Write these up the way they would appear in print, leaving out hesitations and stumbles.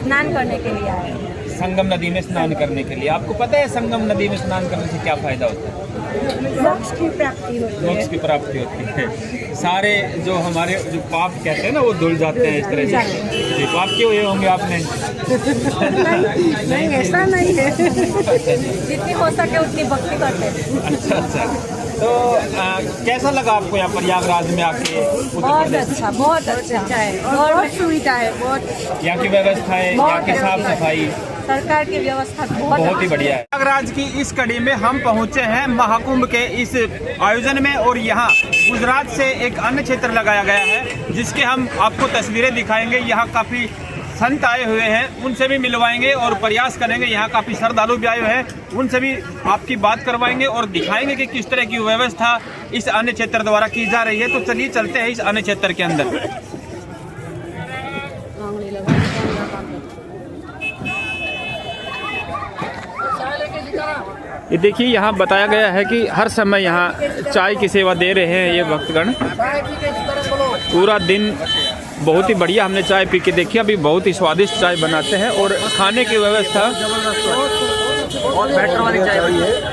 स्नान करने के लिए आए हैं। संगम नदी में स्नान करने के लिए। आपको पता है संगम नदी में स्नान करने से क्या फायदा होता है? मोक्ष की प्राप्ति होती है। मोक्ष की प्राप्ति होती है। सारे जो हमारे जो पाप कहते हैं ना वो धुल जाते हैं इस तरह से। जी, पाप क्यों हुए होंगे आपने? नहीं ऐसा नहीं है। जितनी हो सके उतनी भक्ति करते हैं। अच्छा अच्छा। तो कैसा लगा आपको यहाँ प्रयागराज में आके? बहुत अच्छा है। बहुत सुविधा है। बहुत यहाँ की व्यवस्थाएं, यहाँ की साफ सफाई, सरकार की व्यवस्था बहुत ही बढ़िया है। प्रयागराज की इस कड़ी में हम पहुंचे हैं महाकुंभ के इस आयोजन में, और यहाँ गुजरात से एक अन्य क्षेत्र लगाया गया है जिसके हम आपको तस्वीरें दिखाएंगे। यहाँ काफ़ी संत आए हुए हैं, उनसे भी मिलवाएंगे और प्रयास करेंगे। यहाँ काफ़ी श्रद्धालु भी आए हुए हैं, उनसे भी आपकी बात करवाएंगे और दिखाएंगे कि किस तरह की व्यवस्था इस अन्य क्षेत्र द्वारा की जा रही है। तो चलिए चलते हैं इस अन्य क्षेत्र के अंदर। ये देखिए, यहाँ बताया गया है कि हर समय यहाँ चाय की सेवा दे रहे हैं ये भक्तगण। पूरा दिन बहुत ही बढ़िया हमने चाय पी के देखी। अभी बहुत ही स्वादिष्ट चाय बनाते हैं और खाने की व्यवस्था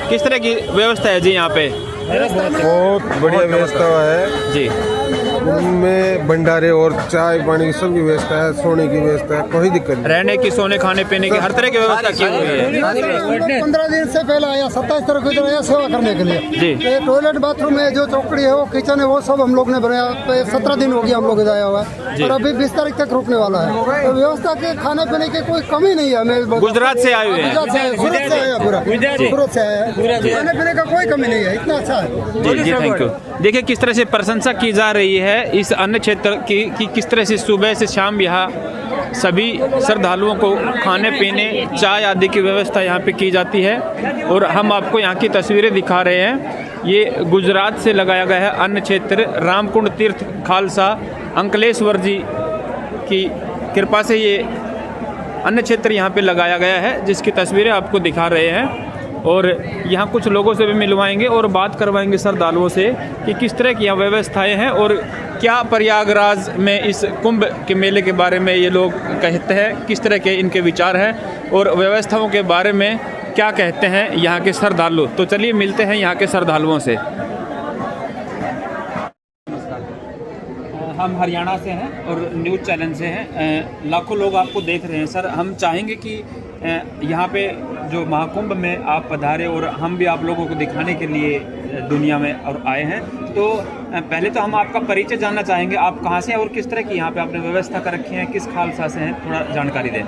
किस तरह की व्यवस्था है जी यहाँ पे? बहुत बढ़िया व्यवस्था है जी। उनमें भंडारे और चाय पानी की सब की व्यवस्था है, सोने की व्यवस्था है, कोई दिक्कत नहीं। रहने की, सोने खाने पीने की हर तरह की व्यवस्था की हुई है। 15 दिन से पहले आया, 27 तारीख को इधर आया सेवा करने के लिए जी। तो टॉयलेट बाथरूम है, जो चौकड़ी है, वो किचन है, वो सब हम लोग ने बनाया। 17 दिन हो गया हम लोग इधर आया हुआ है और अभी 20 तारीख तक रुकने वाला है। तो व्यवस्था के खाने पीने की कोई कमी नहीं है। हमें गुजरात से आए हुए हैं। सूरत से आया, पूरा सूरत से आया है। खाने पीने का कोई कमी नहीं है, इतना अच्छा है। जी जी, थैंक यू। देखिए किस तरह से प्रशंसा की जा रही है इस अन्य क्षेत्र की कि किस तरह से सुबह से शाम यहाँ सभी श्रद्धालुओं को खाने पीने, चाय आदि की व्यवस्था यहाँ पे की जाती है। और हम आपको यहाँ की तस्वीरें दिखा रहे हैं। ये गुजरात से लगाया गया है अन्य क्षेत्र, रामकुंड तीर्थ खालसा अंकलेश्वर जी की कृपा से ये अन्य क्षेत्र यहाँ पे लगाया गया है, जिसकी तस्वीरें आपको दिखा रहे हैं। और यहाँ कुछ लोगों से भी मिलवाएंगे और बात करवाएंगे श्रद्धालुओं से कि किस तरह की यहाँ व्यवस्थाएं हैं और क्या प्रयागराज में इस कुंभ के मेले के बारे में ये लोग कहते हैं, किस तरह के इनके विचार हैं और व्यवस्थाओं के बारे में क्या कहते हैं यहाँ के श्रद्धालु। तो चलिए मिलते हैं यहाँ के श्रद्धालुओं से। हम हरियाणा से हैं और न्यूज़ चैनल से हैं। लाखों लोग आपको देख रहे हैं सर। हम चाहेंगे कि यहाँ पे जो महाकुंभ में आप पधारे और हम भी आप लोगों को दिखाने के लिए दुनिया में और आए हैं। तो पहले तो हम आपका परिचय जानना चाहेंगे। आप कहाँ से हैं और किस तरह की यहाँ पे आपने व्यवस्था कर रखी है, किस खालसा से हैं, थोड़ा जानकारी दें।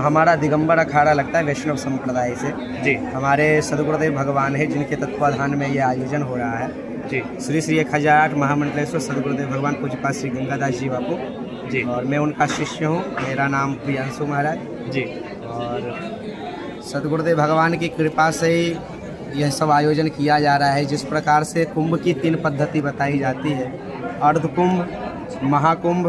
हमारा दिगंबर अखाड़ा लगता है वैष्णव संप्रदाय से जी। हमारे सदगुरुदेव भगवान है जिनके तत्वाधान में ये आयोजन हो रहा है जी। श्री श्री 1008 महामंडलेश्वर सदगुरुदेव भगवान पूज्यपाद श्री गंगादास जी बापू जी। और मैं उनका शिष्य हूँ। मेरा नाम प्रियांशु महाराज जी। और सदगुरुदेव भगवान की कृपा से ही यह सब आयोजन किया जा रहा है। जिस प्रकार से कुंभ की 3 पद्धति बताई जाती है, अर्ध कुंभ, महाकुंभ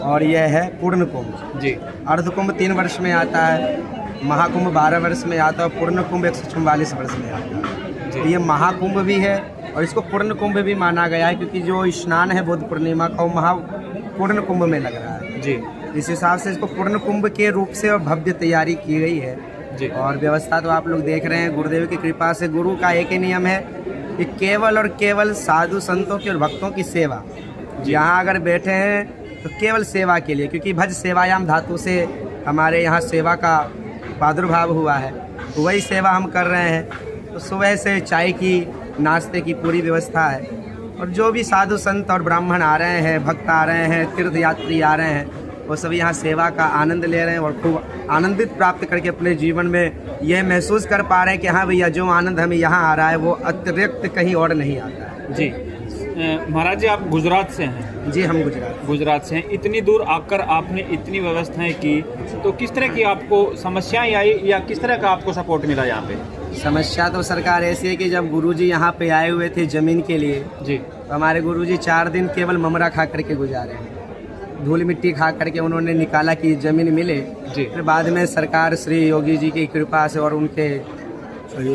और यह है पूर्ण कुंभ जी। अर्ध कुंभ 3 वर्ष में आता है, महाकुंभ 12 वर्ष में आता है, पूर्ण कुंभ 144 वर्ष में आता है। तो ये महाकुंभ भी है और इसको पूर्ण कुंभ भी माना गया है क्योंकि जो स्नान है बुद्ध पूर्णिमा का वो पूर्ण कुंभ में लग रहा है जी। इस हिसाब से इसको पूर्ण कुंभ के रूप से और भव्य तैयारी की गई है जी। और व्यवस्था तो आप लोग देख रहे हैं। गुरुदेव की कृपा से गुरु का एक ही नियम है कि केवल और केवल साधु संतों की और भक्तों की सेवा। यहाँ अगर बैठे हैं तो केवल सेवा के लिए, क्योंकि भज सेवायाम धातु से हमारे यहाँ सेवा का प्रादुर्भाव हुआ है, तो वही सेवा हम कर रहे हैं। तो सुबह से चाय की, नाश्ते की पूरी व्यवस्था है और जो भी साधु संत और ब्राह्मण आ रहे हैं, भक्त आ रहे हैं, तीर्थ यात्री आ रहे हैं, वो सभी यहाँ सेवा का आनंद ले रहे हैं और खूब आनंदित प्राप्त करके अपने जीवन में यह महसूस कर पा रहे हैं कि हाँ भैया जो आनंद हमें यहाँ आ रहा है वो अतिरिक्त कहीं और नहीं आता है जी। महाराज जी, आप गुजरात से हैं? जी, हम गुजरात से हैं। इतनी दूर आकर आपने इतनी व्यवस्थाएं की, तो किस तरह की आपको समस्याएं आई या किस तरह का आपको सपोर्ट मिला यहाँ पे? समस्या तो सरकार ऐसी है कि जब गुरुजी यहाँ पे आए हुए थे जमीन के लिए जी, तो हमारे गुरुजी 4 दिन केवल ममरा खा करके गुजारे हैं। धूल मिट्टी खा करके उन्होंने निकाला कि ज़मीन मिले जी। फिर बाद में सरकार श्री योगी जी की कृपा से और उनके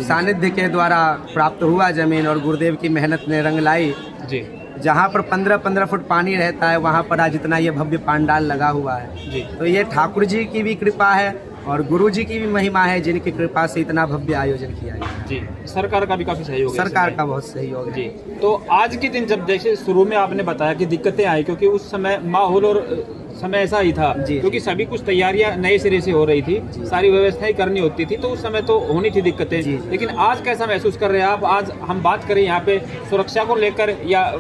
सानिध्य के द्वारा प्राप्त हुआ ज़मीन और गुरुदेव की मेहनत ने रंग लाई जी। जहाँ पर 15-15 फुट पानी रहता है वहाँ पर आज इतना ये भव्य पांडाल लगा हुआ है जी। तो ये ठाकुर जी की भी कृपा है और गुरु जी की भी महिमा है जिनकी कृपा से इतना भव्य आयोजन किया गया है। जी, सरकार का भी काफी सहयोग है सरकार इसमें। का बहुत सहयोग है। जी, तो आज के दिन जब जैसे शुरू में आपने बताया कि दिक्कतें आई क्योंकि उस समय माहौल और समय ऐसा ही था जी, क्योंकि सभी कुछ तैयारियां नए सिरे से हो रही थी, सारी व्यवस्थाएं करनी होती थी, तो उस समय तो होनी थी दिक्कतें। जी। लेकिन आज कैसा महसूस कर रहे हैं आप? आज हम बात करें यहाँ पे सुरक्षा को लेकर या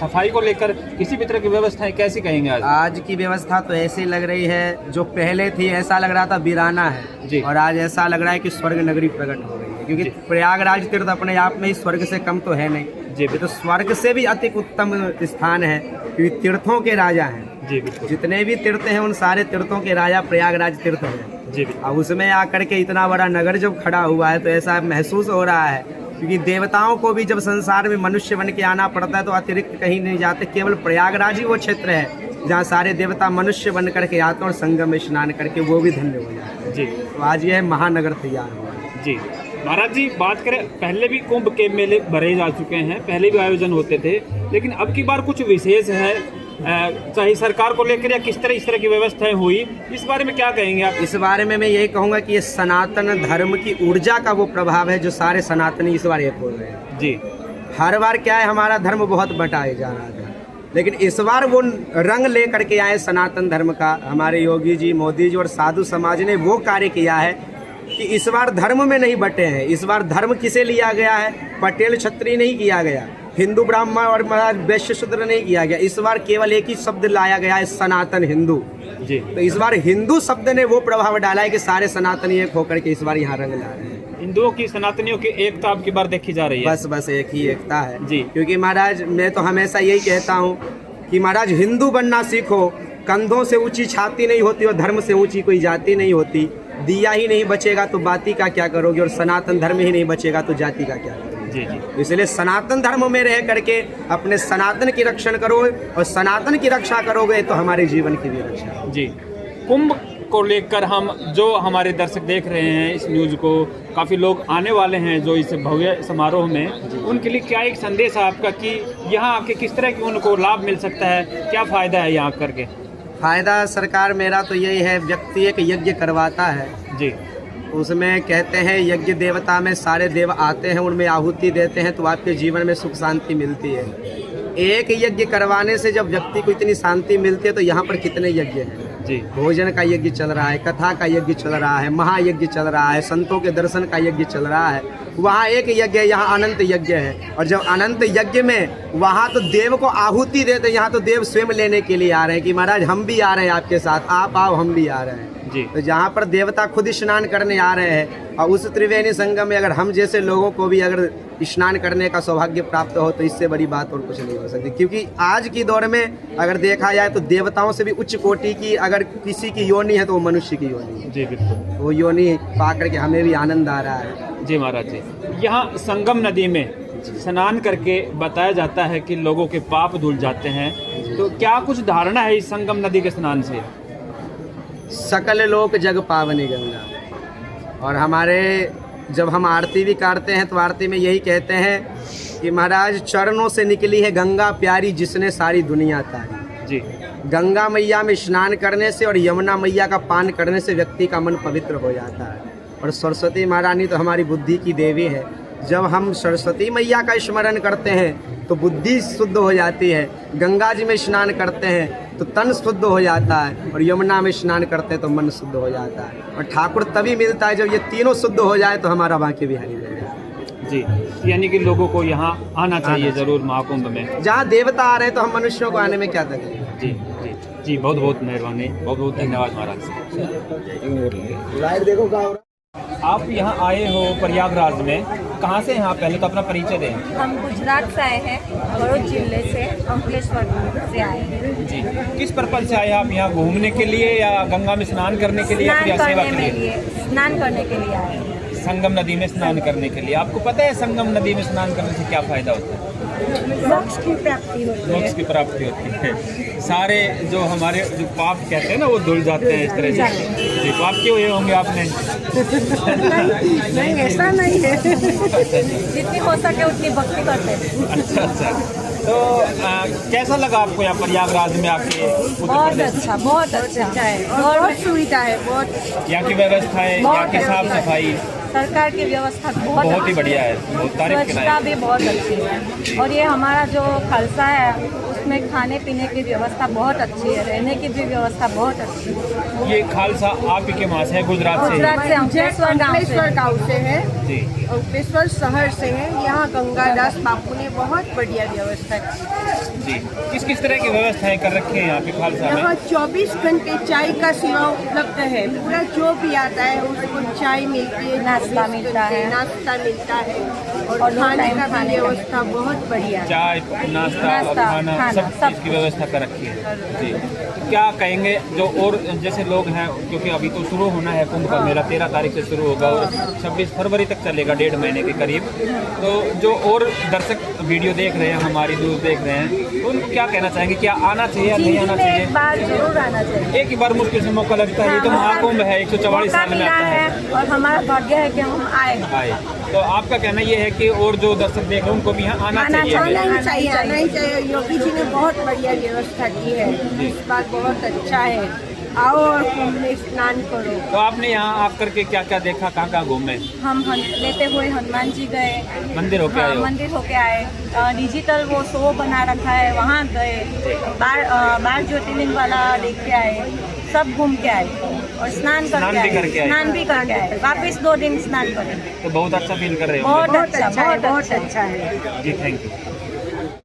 सफाई को लेकर किसी भी तरह की व्यवस्थाएं कैसी कहेंगे आज? आज की व्यवस्था तो ऐसी लग रही है जो पहले थी ऐसा लग रहा था वीराना जी। है और आज ऐसा लग रहा है कि स्वर्ग नगरी प्रकट हो गई है क्योंकि जी। प्रयागराज तीर्थ अपने आप में ही स्वर्ग से कम तो है नहीं जी, ये तो स्वर्ग से भी अति उत्तम स्थान है क्योंकि तीर्थों के राजा हैं। जी बिल्कुल। जितने भी तीर्थ हैं उन सारे तीर्थों के राजा प्रयागराज तीर्थ है। जी बिल्कुल। अब उसमें आकर के इतना बड़ा नगर जब खड़ा हुआ है तो ऐसा महसूस हो रहा है क्योंकि देवताओं को भी जब संसार में मनुष्य बन के आना पड़ता है तो अतिरिक्त कहीं नहीं जाते, केवल प्रयागराज ही वो क्षेत्र है जहाँ सारे देवता मनुष्य बन करके आते हैं और संगम में स्नान करके वो भी धन्य हो जाते हैं। जी तो आज यह महानगर तैयार हुआ है। जी महाराज जी, बात करें पहले भी कुंभ के मेले भरे जा चुके हैं, पहले भी आयोजन होते थे, लेकिन अब की बार कुछ विशेष है, चाहे सरकार को लेकर या किस तरह इस तरह की व्यवस्थाएं हुई, इस बारे में क्या कहेंगे आप? इस बारे में मैं यही कहूँगा कि ये सनातन धर्म की ऊर्जा का वो प्रभाव है जो सारे सनातनी इस बार एक हो रहे हैं। जी, हर बार क्या है हमारा धर्म बहुत बटाए जा रहा था, लेकिन इस बार वो रंग ले करके आए सनातन धर्म का। हमारे योगी जी, मोदी जी और साधु समाज ने वो कार्य किया है कि इस बार धर्म में नहीं बटे हैं। इस बार धर्म किसे लिया गया है? पटेल क्षत्रिय नहीं किया गया, हिंदू ब्राह्मण और वैश्य शूद्र नहीं किया गया। इस बार केवल एक ही शब्द लाया गया है, सनातन हिंदू। जी। तो इस बार हिंदू शब्द ने वो प्रभाव डाला है कि सारे सनातनी एक होकर के इस बार यहाँ रंग ला रहे हैं। हिंदुओं की, सनातनियों की एकता अब की बार देखी जा रही है। बस एक ही एकता है जी। क्योंकि महाराज मैं तो हमेशा यही कहता हूँ कि महाराज हिंदू बनना सीखो, कंधों से ऊंची छाती नहीं होती और धर्म से ऊंची कोई जाति नहीं होती। दिया ही नहीं बचेगा तो बाती का क्या करोगे, और सनातन धर्म ही नहीं बचेगा तो जाति का क्या करोगे। जी जी। इसलिए सनातन धर्म में रह करके अपने सनातन की रक्षण करो, और सनातन की रक्षा करोगे तो हमारे जीवन की भी रक्षा। जी, कुंभ को लेकर हम जो हमारे दर्शक देख रहे हैं इस न्यूज़ को, काफ़ी लोग आने वाले हैं जो इस भव्य समारोह में, उनके लिए क्या एक संदेश है आपका कि यहाँ आके किस तरह की उनको लाभ मिल सकता है, क्या फ़ायदा है यहाँ करके? फायदा सरकार मेरा तो यही है, व्यक्ति एक यज्ञ करवाता है जी, उसमें कहते हैं यज्ञ देवता में सारे देव आते हैं, उनमें आहुति देते हैं तो आपके जीवन में सुख शांति मिलती है। एक यज्ञ करवाने से जब व्यक्ति को इतनी शांति मिलती है तो यहाँ पर कितने यज्ञ हैं। जी, भोजन का यज्ञ चल रहा है, कथा का यज्ञ चल रहा है, महायज्ञ चल रहा है, संतों के दर्शन का यज्ञ चल रहा है। वहाँ एक यज्ञ है, यहाँ अनंत यज्ञ है। और जब अनंत यज्ञ में वहाँ तो देव को आहुति देते, यहाँ तो देव स्वयं लेने के लिए आ रहे हैं कि महाराज हम भी आ रहे हैं आपके साथ, आप आओ हम भी आ रहे हैं। जी। तो जहाँ पर देवता खुद स्नान करने आ रहे हैं और उस त्रिवेणी संगम में अगर हम जैसे लोगों को भी अगर स्नान करने का सौभाग्य प्राप्त हो तो इससे बड़ी बात और कुछ नहीं हो सकती। क्योंकि आज की दौर में अगर देखा जाए तो देवताओं से भी उच्च कोटि की अगर किसी की योनि है तो वो मनुष्य की योनि है। जी बिल्कुल। वो योनि पा करके हमें भी आनंद आ रहा है। जी महाराज जी, यहाँ संगम नदी में स्नान करके बताया जाता है कि लोगों के पाप धुल जाते हैं, तो क्या कुछ धारणा है इस संगम नदी के स्नान से? सकल लोक जग पावनी गंगा। और हमारे जब हम आरती भी करते हैं तो आरती में यही कहते हैं कि महाराज चरणों से निकली है गंगा प्यारी जिसने सारी दुनिया तारी। जी, गंगा मैया में स्नान करने से और यमुना मैया का पान करने से व्यक्ति का मन पवित्र हो जाता है। और सरस्वती महारानी तो हमारी बुद्धि की देवी है। जब हम सरस्वती मैया का स्मरण करते हैं तो बुद्धि शुद्ध हो जाती है। गंगा जी में स्नान करते हैं तो तन शुद्ध हो जाता है, और यमुना में स्नान करते हैं तो मन शुद्ध हो जाता है। और ठाकुर तभी मिलता है जब ये तीनों शुद्ध हो जाए तो हमारा बांके बिहारी रह जाए। जी, यानी कि लोगों को यहाँ आना चाहिए ज़रूर महाकुंभ में। जहाँ देवता आ रहे हैं तो हम मनुष्यों को आने में क्या तकलीफ। जी जी जी, बहुत बहुत मेहरबानी, बहुत बहुत धन्यवाद महाराज। लाइट देखो गाँव। आप यहाँ आए हो प्रयागराज में, कहाँ से हैं आप? पहले तो अपना परिचय दें। हम गुजरात से आए हैं, भरूच जिले से, अंकलेश्वर से आए हैं। जी, किस पर्पज से आए आप यहाँ? घूमने के लिए या गंगा में स्नान करने के लिए या फिर सेवा के लिए? स्नान करने के लिए आए हैं। संगम नदी में स्नान करने के लिए। आपको पता है संगम नदी में स्नान करने से क्या फायदा होता है? मोक्ष की प्राप्ति होती है। मोक्ष की प्राप्ति होती है। सारे जो हमारे जो पाप कहते हैं ना वो धुल जाते हैं इस तरह से। जी, पाप क्यों हुए होंगे आपने? नहीं ऐसा नहीं है। जितनी हो सके उतनी भक्ति करते हैं। अच्छा अच्छा, तो कैसा लगा आपको यहाँ प्रयागराज में आके? उत्तर बहुत प्रदेश अच्छा, बहुत अच्छा है। बहुत सुविधा है, बहुत यहाँ की व्यवस्था है, यहाँ की साफ सफाई सरकार की व्यवस्था बहुत बहुत ही बढ़िया है, बहुत तारीफ के स्वच्छता लायक। भी बहुत अच्छी है। और ये हमारा जो खालसा है उसमें खाने पीने की व्यवस्था बहुत अच्छी है, रहने की भी व्यवस्था बहुत अच्छी है। ये खालसा आप ही के वहाँ से है, गुजरात से? गुजरात से, अंकलेश्वर गाँव से है, जी अंकलेश्वर शहर से है। यहाँ गंगादास बापू ने बहुत बढ़िया व्यवस्था की। जी। किस तरह की व्यवस्थाएं कर रखी है यहाँ पे खालसा में? यहाँ 24 घंटे चाय का सेवा उपलब्ध है। पूरा जो भी आता है उसको चाय मिलती है, नाश्ता मिलता है, नाश्ता मिलता है और और खाने का खाने भी का व्यवस्था बहुत बढ़िया है। चाय, नाश्ता और खाना सब चीज़ की व्यवस्था कर रखी है। जी। तो क्या कहेंगे जो और जैसे लोग हैं, क्योंकि अभी तो शुरू होना है कुंभ का मेला, 13 तारीख से शुरू होगा और 26 फरवरी तक चलेगा, 1.5 महीने के करीब। तो जो और दर्शक वीडियो देख रहे हैं, हमारी न्यूज़ देख रहे हैं, तो उनको क्या कहना चाहेंगे? क्या आना चाहिए या नहीं आना चाहिए? एक बार जरूर आना चाहिए। एक ही बार मुश्किल से मौका लगता है, ये तो महाकुंभ है, 144 साल में आता है। और हमारा भाग्य है कि हम आए। तो आपका कहना ये है कि और जो दर्शक देख रहे हैं उनको भी यहाँ आना चाहिए? आना ही चाहिए। योगी जी ने बहुत बढ़िया व्यवस्था की है, इस बार बहुत अच्छा है। आओ और कुंभ में स्नान करो। तो आपने यहाँ आकर के क्या क्या देखा, कहाँ कहाँ घूमे? हम लेते हुए हनुमान जी गए, मंदिर होके आए हो? मंदिर होके आए। डिजिटल वो शो बना रखा है, वहाँ गए। बार ज्योतिर्लिंग वाला देख के आए, सब घूम के आए और स्नान भी करके आए। वापिस 2 दिन स्नान करें। तो बहुत अच्छा फील कर रहे हो? बहुत अच्छा है। बहुत अच्छा है। जी, थैंक यू।